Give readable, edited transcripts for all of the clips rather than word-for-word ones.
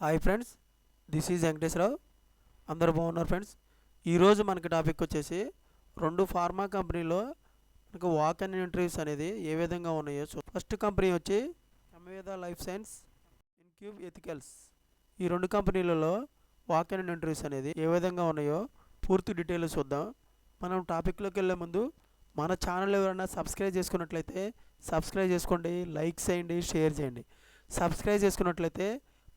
Hi friends, this is Venkateswararao. అందరూ బాగున్నారు friends. ఈరోజు మనకి టాపిక్ వచ్చేసి 2 ఫార్మా కంపెనీలో మనకు వాక్ అండ్ ఇంటర్వ్యూస్ అనేది ఏ విధంగా ఉన్నాయో. ఫస్ట్ కంపెనీ వచ్చి కెమ్వేద లైఫ్ సైన్స్, ఇన్క్యూబ్ ఎథికల్స్. ఈ 2 కంపెనీలలో వాక్ అండ్ ఇంటర్వ్యూస్ అనేది ఏ విధంగా ఉన్నాయో పూర్తి డీటెయిల్స్ చూద్దాం. మనం టాపిక్లోకి వెళ్ళే ముందు మన ఛానల్ ఎవరైనా సబ్స్క్రైబ్ చేసుకున్నట్లయితే సబ్స్క్రైబ్ చేసుకోండి, లైక్ చేయండి, షేర్ చేయండి. సబ్స్క్రైబ్ చేసుకున్నట్లయితే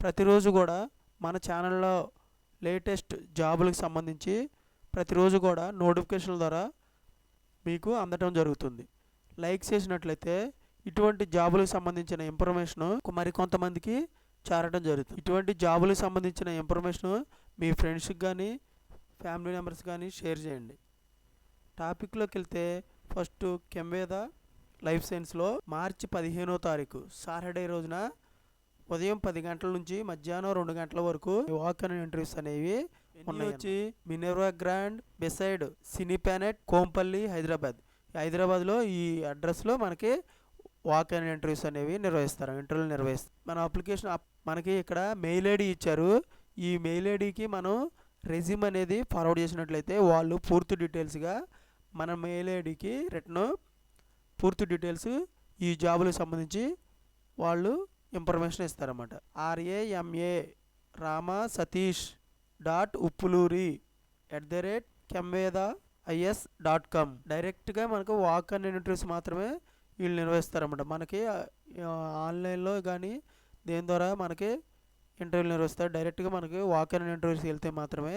ప్రతిరోజు కూడా మన ఛానల్లో లేటెస్ట్ జాబులకు సంబంధించి ప్రతిరోజు కూడా నోటిఫికేషన్ల ద్వారా మీకు అందటం జరుగుతుంది. లైక్ చేసినట్లయితే ఇటువంటి జాబులకు సంబంధించిన ఇన్ఫర్మేషను మరికొంతమందికి చేరడం జరుగుతుంది. ఇటువంటి జాబులకు సంబంధించిన ఇన్ఫర్మేషను మీ ఫ్రెండ్స్కి కానీ ఫ్యామిలీ మెంబర్స్ కానీ షేర్ చేయండి. టాపిక్లోకి వెళ్తే ఫస్ట్ కెమ్వేద లైఫ్ సైన్స్లో మార్చి 15వ తారీఖు సాటర్డే రోజున ఉదయం 10 గంటల నుంచి మధ్యాహ్నం 2 గంటల వరకు వాక్ అండ్ ఇంటర్వ్యూస్ అనేవి ఉన్నాయి. వచ్చి మినర్వా గ్రాండ్ బిసైడ్ సినీ ప్లానెట్, కోంపల్లి, హైదరాబాద్. హైదరాబాద్లో ఈ అడ్రస్లో మనకి వాక్ అండ్ ఇంటర్వ్యూస్ అనేవి ఇంటర్వ్యూలు నిర్వహిస్తారు. మన అప్లికేషన్ మనకి ఇక్కడ మెయిల్ ఐడి ఇచ్చారు. ఈ మెయిల్ ఐడికి మనం రెజ్యూమ్ అనేది ఫార్వర్డ్ చేసినట్లయితే వాళ్ళు పూర్తి డీటెయిల్స్గా మన మెయిల్ ఐడికి రిటర్న్ పూర్తి డీటెయిల్స్ ఈ జాబులకు సంబంధించి వాళ్ళు ఇన్ఫర్మేషన్ ఇస్తారన్నమాట. RAMA రామా సతీష్ .uppuluri@kemveda.is.com డైరెక్ట్గా మనకు వాక్ అండ్ ఇంటర్వ్యూస్ మాత్రమే వీళ్ళు నిర్వహిస్తారన్నమాట. మనకి ఆన్లైన్లో కానీ దేని ద్వారా మనకి ఇంటర్వ్యూలు నిర్వహిస్తారు. డైరెక్ట్గా మనకి వాక్ అండ్ ఇంటర్వ్యూస్ వెళ్తే మాత్రమే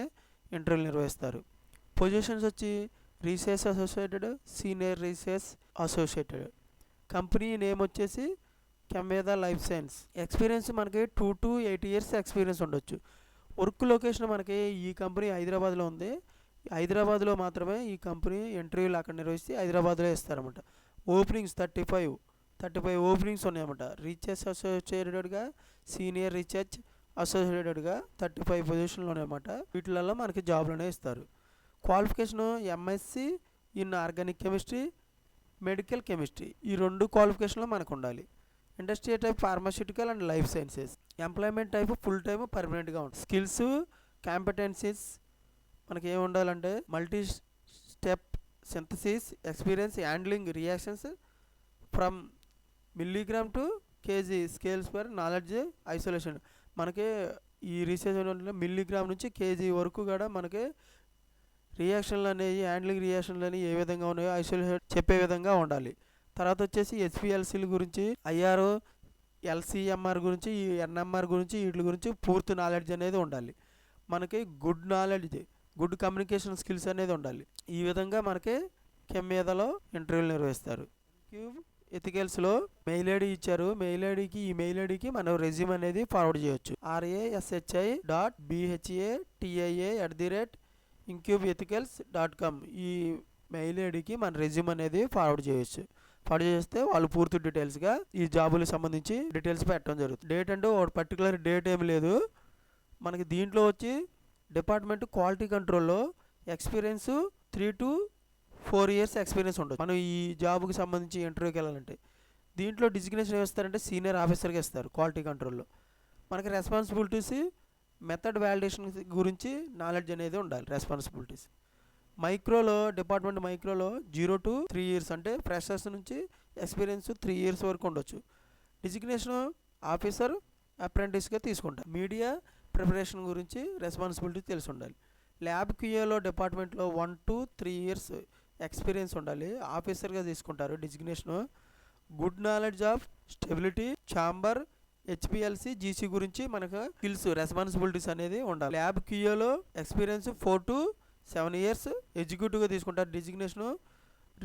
ఇంటర్వ్యూలు నిర్వహిస్తారు. పొజిషన్స్ వచ్చి research associated, senior research associated. Company name వచ్చేసి కెమ్వేద లైఫ్ సైన్స్. ఎక్స్పీరియన్స్ మనకి 2 to 8 years ఎక్స్పీరియన్స్ ఉండొచ్చు. వర్క్ లొకేషన్ మనకి ఈ కంపెనీ హైదరాబాద్లో ఉంది. హైదరాబాద్లో మాత్రమే ఈ కంపెనీ ఇంటర్వ్యూలు అక్కడ నిర్వహిస్తే హైదరాబాద్లో ఇస్తారన్నమాట. ఓపెనింగ్స్ 35 ఓపెనింగ్స్ ఉన్నాయన్నమాట. రీసెర్చ్ అసోసియేటెడ్గా, సీనియర్ రీసెర్చ్ అసోసియేటెడ్గా 35 పొజిషన్లు ఉన్నాయన్నమాట. వీటిలలో మనకి జాబ్లోనే ఇస్తారు. Qualification MSc in organic chemistry, medical chemistry. ఈ 2 క్వాలిఫికేషన్లు మనకు ఉండాలి. Industry type pharmaceutical and life sciences. Employment type full time పర్మనెంట్గా ఉంటుంది. స్కిల్స్, కాంపిటెన్సీస్ మనకి ఏమి ఉండాలంటే multi step synthesis experience, handling reactions from milligram to kg scales per knowledge isolation. మనకి ఈ రీసెర్చ్ మిల్లీగ్రామ్ నుంచి kg వరకు కూడా మనకి రియాక్షన్లు అనేవి, హ్యాండ్లింగ్ రియాక్షన్లు అనేవి ఏ విధంగా ఉన్నాయో ఐసోలేషన్ చెప్పే విధంగా ఉండాలి. తర్వాత వచ్చేసి HPLCల గురించి, IR, LCMR గురించి, ఈ NMR గురించి, వీటి గురించి పూర్తి నాలెడ్జ్ అనేది ఉండాలి. మనకి good knowledge, good communication skills అనేది ఉండాలి. ఈ విధంగా మనకి కెమ్వేదలో ఇంటర్వ్యూలు నిర్వహిస్తారు. ఇన్క్యూబ్ ఎథికల్స్లో మెయిల్ ఐడి ఇచ్చారు. ఈ మెయిల్ ఐడికి మనం రెజ్యూమ్ అనేది ఫార్వర్డ్ చేయొచ్చు. rashi.bha@incubeethicals.com ఈ మెయిల్ ఐడికి మన రెజ్యూమ్ అనేది ఫార్వర్డ్ చేయొచ్చు. చేస్తే వాళ్ళు పూర్తి డీటెయిల్స్గా ఈ జాబులకు సంబంధించి డీటెయిల్స్ పెట్టడం జరుగుతుంది. డేట్ అంటే ఒక పర్టికులర్ డేట్ ఏమి లేదు మనకి. దీంట్లో వచ్చి డిపార్ట్మెంట్ క్వాలిటీ కంట్రోల్లో ఎక్స్పీరియన్స్ 3 to 4 years ఎక్స్పీరియన్స్ ఉండదు మనం ఈ జాబ్కి సంబంధించి ఇంటర్వ్యూకి వెళ్ళాలంటే. దీంట్లో డిజిగ్నేషన్ ఏమిస్తారంటే సీనియర్ ఆఫీసర్గా ఇస్తారు. క్వాలిటీ కంట్రోల్లో మనకి రెస్పాన్సిబిలిటీస్, మెథడ్ వ్యాలిడేషన్ గురించి నాలెడ్జ్ అనేది ఉండాలి. రెస్పాన్సిబిలిటీస్ మైక్రోలో, డిపార్ట్మెంట్ మైక్రోలో 0 to 3 years అంటే ఫ్రెషర్స్ నుంచి ఎక్స్పీరియన్స్ 3 years వరకు ఉండొచ్చు. డిజిగ్నేషన్ ఆఫీసర్, అప్రెంటిస్గా తీసుకుంటారు. మీడియా ప్రిపరేషన్ గురించి రెస్పాన్సిబిలిటీ తెలిసి ఉండాలి. ల్యాబ్ QAలో డిపార్ట్మెంట్లో 1 to 3 years ఎక్స్పీరియన్స్ ఉండాలి. ఆఫీసర్గా తీసుకుంటారు designation. Good knowledge of stability, chamber, HPLC, GC గురించి మనకు స్కిల్స్, రెస్పాన్సిబిలిటీస్ అనేది ఉండాలి. ల్యాబ్ QAలో ఎక్స్పీరియన్స్ 4 to 7 years ఎగ్జిక్యూటివ్గా తీసుకుంటారు. Designation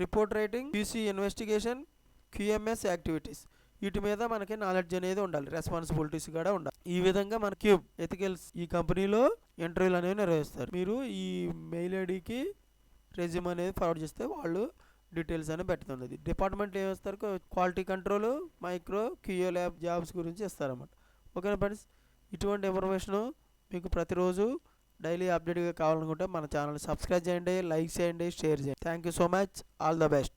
report writing, QC investigation, QMS activities వీటి మీద మనకి నాలెడ్జ్ అనేది ఉండాలి. రెస్పాన్సిబిలిటీస్ కూడా ఉండాలి. ఈ విధంగా మన క్యూబ్ ఎథికల్స్ ఈ కంపెనీలో ఇంటర్వ్యూలు అనేవి నిర్వహిస్తారు. మీరు ఈ మెయిల్ ఐడికి రెజ్యూమ్ అనేది ఫార్వర్డ్ చేస్తే వాళ్ళు డీటెయిల్స్ అనేవి పెడుతుంది. డిపార్ట్మెంట్ ఏమి ఇస్తారు, quality control, micro, QA lab jobs గురించి ఇస్తారన్నమాట. ఓకేనా ఫ్రెండ్స్, ఇటువంటి ఇన్ఫర్మేషను మీకు ప్రతిరోజు డైలీ అప్డేట్గా కావాలనుకుంటే మన ఛానల్ సబ్స్క్రైబ్ చేయండి, లైక్ చేయండి, షేర్ చేయండి. Thank you so much. All the best.